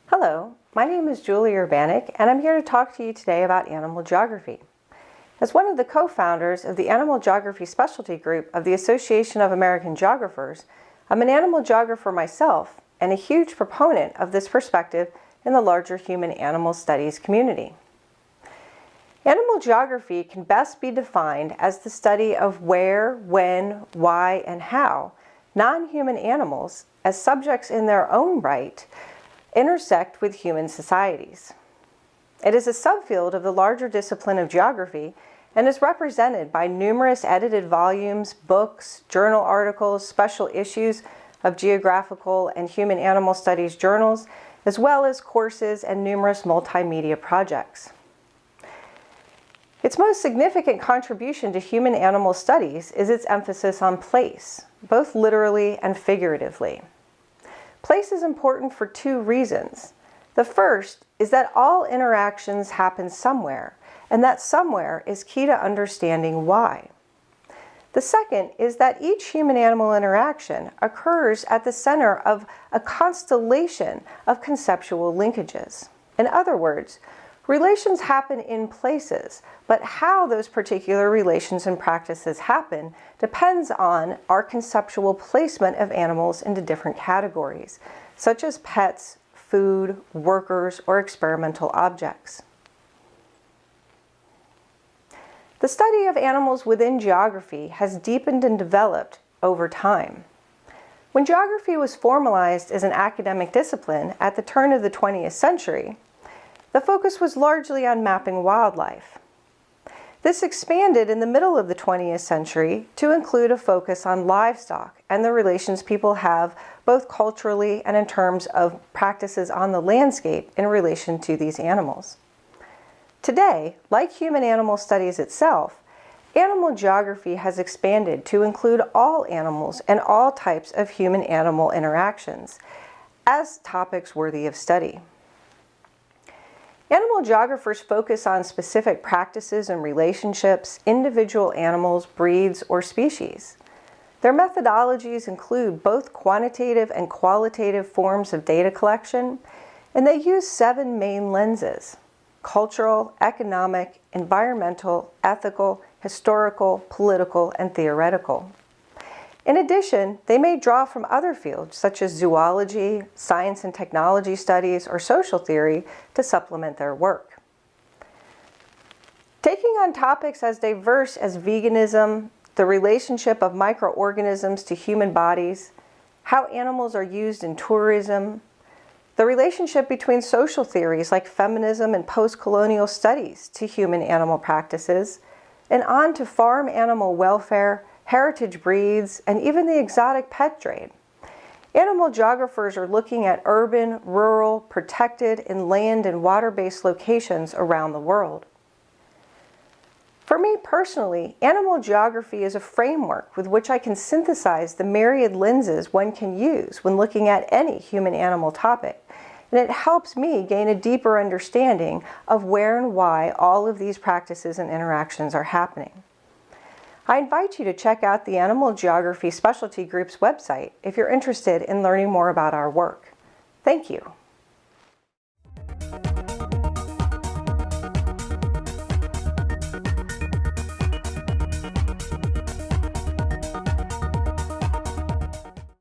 Hello, my name is Julie Urbanik, and I'm here to talk to you today about animal geography. As one of the co-founders of the Animal Geography Specialty Group of the Association of American Geographers, I'm an animal geographer myself and a huge proponent of this perspective in the larger human-animal studies community. Animal geography can best be defined as the study of where, when, why, and how non-human animals, as subjects in their own right, intersect with human societies. It is a subfield of the larger discipline of geography and is represented by numerous edited volumes, books, journal articles, special issues of geographical and human-animal studies journals, as well as courses and numerous multimedia projects. Its most significant contribution to human-animal studies is its emphasis on place, both literally and figuratively. Place is important for two reasons. The first is that all interactions happen somewhere, and that somewhere is key to understanding why. The second is that each human-animal interaction occurs at the center of a constellation of conceptual linkages. In other words, relations happen in places, but how those particular relations and practices happen depends on our conceptual placement of animals into different categories, such as pets, food, workers, or experimental objects. The study of animals within geography has deepened and developed over time. When geography was formalized as an academic discipline at the turn of the 20th century, the focus was largely on mapping wildlife. This expanded in the middle of the 20th century to include a focus on livestock and the relations people have both culturally and in terms of practices on the landscape in relation to these animals. Today, like human-animal studies itself, animal geography has expanded to include all animals and all types of human-animal interactions as topics worthy of study. Animal geographers focus on specific practices and relationships, individual animals, breeds, or species. Their methodologies include both quantitative and qualitative forms of data collection, and they use 7 main lenses: cultural, economic, environmental, ethical, historical, political, and theoretical. In addition, they may draw from other fields such as zoology, science and technology studies, or social theory to supplement their work. Taking on topics as diverse as veganism, the relationship of microorganisms to human bodies, how animals are used in tourism, the relationship between social theories like feminism and post-colonial studies to human-animal practices, and on to farm animal welfare, heritage breeds, and even the exotic pet trade. Animal geographers are looking at urban, rural, protected, and land and water-based locations around the world. For me personally, animal geography is a framework with which I can synthesize the myriad lenses one can use when looking at any human-animal topic, and it helps me gain a deeper understanding of where and why all of these practices and interactions are happening. I invite you to check out the Animal Geography Specialty Group's website if you're interested in learning more about our work. Thank you.